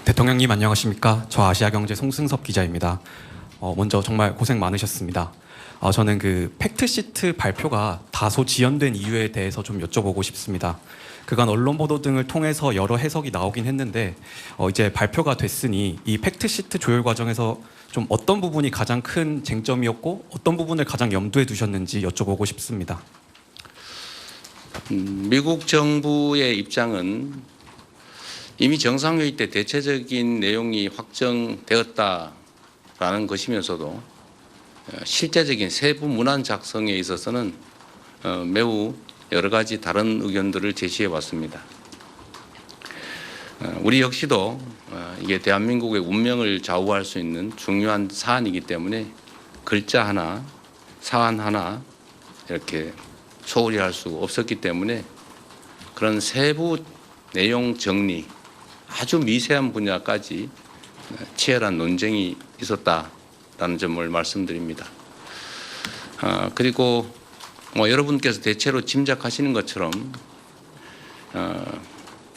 대통령님 안녕하십니까? 저 아시아경제 송승섭 기자입니다. 먼저 정말 고생 많으셨습니다. 저는 그 팩트시트 발표가 다소 지연된 이유에 대해서 좀 여쭤보고 싶습니다. 그간 언론 보도 등을 통해서 여러 해석이 나오긴 했는데 이제 발표가 됐으니 이 팩트시트 조율 과정에서 좀 어떤 부분이 가장 큰 쟁점이었고 어떤 부분을 가장 염두에 두셨는지 여쭤보고 싶습니다. 미국 정부의 입장은 이미 정상회의 때 대체적인 내용이 확정되었다라는 것이면서도 실제적인 세부 문안 작성에 있어서는 매우 여러 가지 다른 의견들을 제시해 왔습니다. 우리 역시도 이게 대한민국의 운명을 좌우할 수 있는 중요한 사안이기 때문에 글자 하나, 사안 하나 이렇게 소홀히 할 수 없었기 때문에 그런 세부 내용 정리, 아주 미세한 분야까지 치열한 논쟁이 있었다라는 점을 말씀드립니다. 그리고 여러분께서 대체로 짐작하시는 것처럼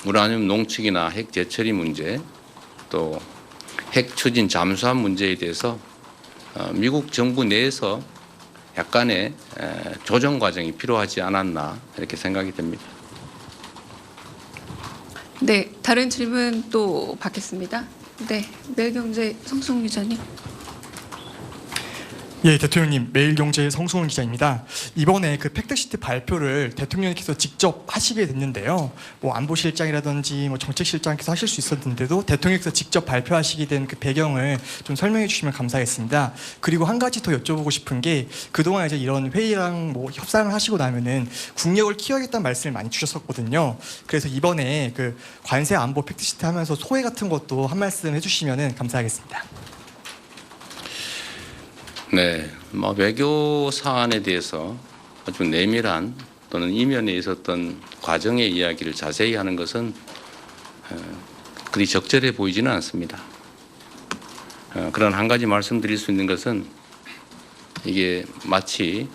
우라늄 농축이나 핵 재처리 문제, 또 핵 추진 잠수함 문제에 대해서 미국 정부 내에서 약간의 조정 과정이 필요하지 않았나 이렇게 생각이 됩니다. 네, 다른 질문 또 받겠습니다. 네, 매일경제 성승훈 기자님. 예, 대통령님, 매일경제의 성승훈 기자입니다. 이번에 그 팩트시트 발표를 대통령께서 직접 하시게 됐는데요. 안보실장이라든지 정책실장께서 하실 수 있었는데도 대통령께서 직접 발표하시게 된 그 배경을 좀 설명해 주시면 감사하겠습니다. 그리고 한 가지 더 여쭤보고 싶은 게 그동안 이제 이런 회의랑 협상을 하시고 나면은 국력을 키워야겠다는 말씀을 많이 주셨었거든요. 그래서 이번에 그 관세 안보 팩트시트 하면서 소회 같은 것도 한 말씀 해주시면은 감사하겠습니다. 네, 외교 사안에 대해서 아주 내밀한 또는 이면에 있었던 과정의 이야기를 자세히 하는 것은 그리 적절해 보이지는 않습니다. 그런 한 가지 말씀드릴 수 있는 것은 이게 마치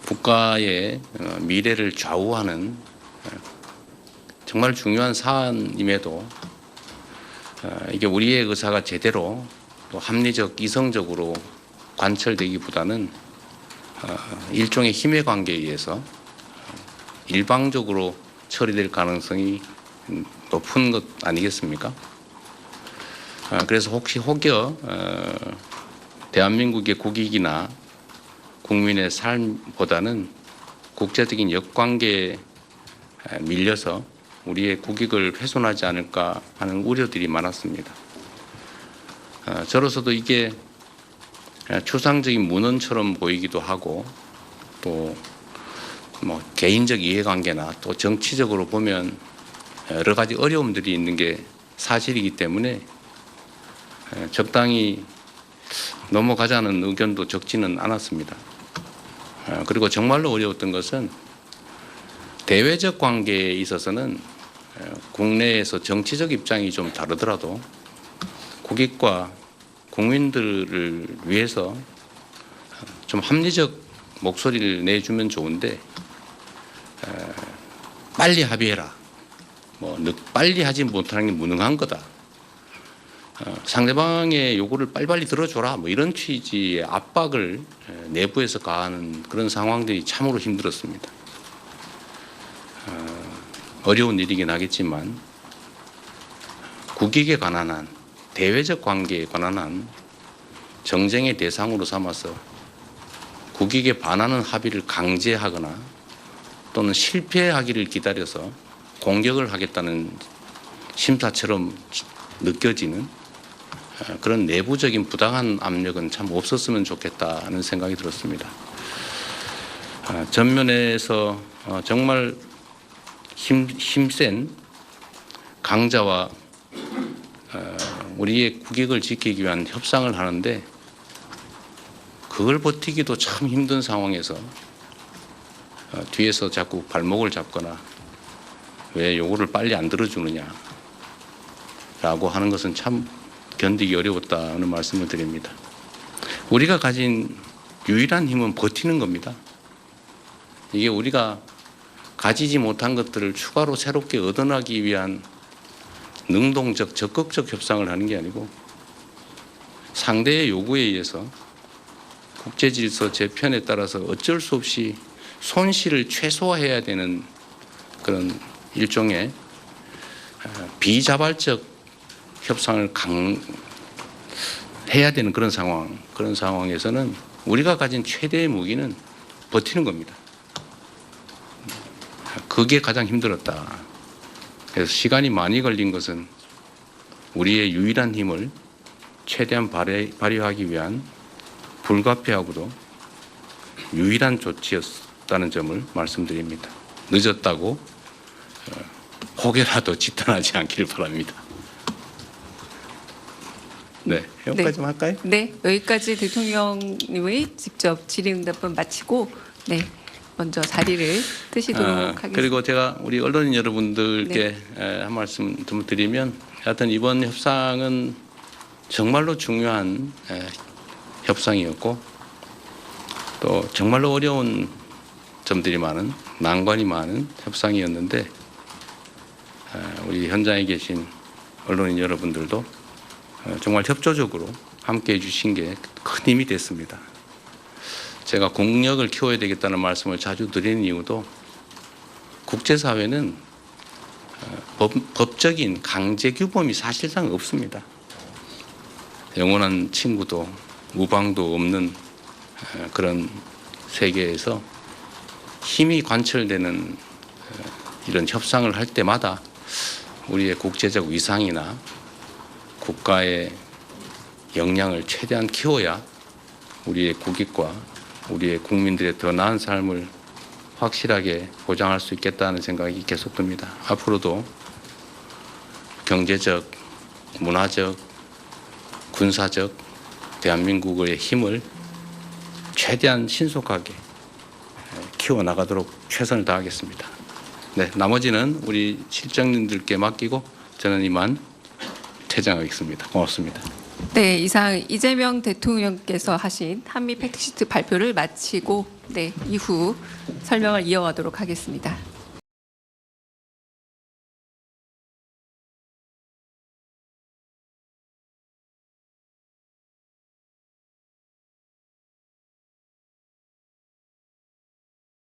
국가의 미래를 좌우하는 정말 중요한 사안임에도 이게 우리의 의사가 제대로 또 합리적, 이성적으로 관철되기보다는 일종의 힘의 관계에 의해서 일방적으로 처리될 가능성이 높은 것 아니겠습니까? 그래서 혹여 대한민국의 국익이나 국민의 삶보다는 국제적인 역관계에 밀려서 우리의 국익을 훼손하지 않을까 하는 우려들이 많았습니다. 저로서도 이게 추상적인 문헌처럼 보이기도 하고 또 개인적 이해관계나 또 정치적으로 보면 여러 가지 어려움들이 있는 게 사실이기 때문에 적당히 넘어가자는 의견도 적지는 않았습니다. 그리고 정말로 어려웠던 것은 대외적 관계에 있어서는 국내에서 정치적 입장이 좀 다르더라도 국익과 국민들을 위해서 좀 합리적 목소리를 내주면 좋은데 빨리 합의해라. 빨리 하지 못하는 게 무능한 거다. 상대방의 요구를 빨리빨리 들어줘라. 이런 취지의 압박을 내부에서 가하는 그런 상황들이 참으로 힘들었습니다. 어려운 일이긴 하겠지만 국익에 관한 한 대외적 관계에 관한 한 정쟁의 대상으로 삼아서 국익에 반하는 합의를 강제하거나 또는 실패하기를 기다려서 공격을 하겠다는 심사처럼 느껴지는 그런 내부적인 부당한 압력은 참 없었으면 좋겠다는 생각이 들었습니다. 전면에서 정말 힘센 강자와 우리의 국익을 지키기 위한 협상을 하는데 그걸 버티기도 참 힘든 상황에서 뒤에서 자꾸 발목을 잡거나 왜 요구를 빨리 안 들어주느냐 라고 하는 것은 참 견디기 어려웠다는 말씀을 드립니다. 우리가 가진 유일한 힘은 버티는 겁니다. 이게 우리가 가지지 못한 것들을 추가로 새롭게 얻어나기 위한 능동적 적극적 협상을 하는 게 아니고 상대의 요구에 의해서 국제질서 재편에 따라서 어쩔 수 없이 손실을 최소화해야 되는 그런 일종의 비자발적 협상을 해야 되는 그런 상황에서는 우리가 가진 최대의 무기는 버티는 겁니다. 그게 가장 힘들었다. 그래서 시간이 많이 걸린 것은 우리의 유일한 힘을 최대한 발휘하기 위한 불가피하고도 유일한 조치였다는 점을 말씀드립니다. 늦었다고 혹여라도 지탄하지 않기를 바랍니다. 네, 여기까지만 할까요? 네, 여기까지 대통령님의 직접 질의응답은 마치고 네, 먼저 자리를 뜨시도록 하겠습니다. 그리고 제가 우리 언론인 여러분들께 한 말씀 좀 드리면 하여튼 이번 협상은 정말로 중요한 협상이었고 또 정말로 어려운 점들이 많은 난관이 많은 협상이었는데 우리 현장에 계신 언론인 여러분들도 정말 협조적으로 함께해 주신 게 큰 힘이 됐습니다. 제가 공력을 키워야 되겠다는 말씀을 자주 드리는 이유도 국제사회는 법적인 강제 규범이 사실상 없습니다. 영원한 친구도 우방도 없는 그런 세계에서 힘이 관철되는 이런 협상을 할 때마다 우리의 국제적 위상이나 국가의 역량을 최대한 키워야 우리의 국익과 우리의 국민들의 더 나은 삶을 확실하게 보장할 수 있겠다는 생각이 계속 듭니다. 앞으로도 경제적, 문화적, 군사적 대한민국의 힘을 최대한 신속하게 키워나가도록 최선을 다하겠습니다. 네, 나머지는 우리 실장님들께 맡기고 저는 이만 퇴장하겠습니다. 고맙습니다. 네, 이상 이재명 대통령께서 하신 한미 팩트시트 발표를 마치고 네, 이후 설명을 이어가도록 하겠습니다.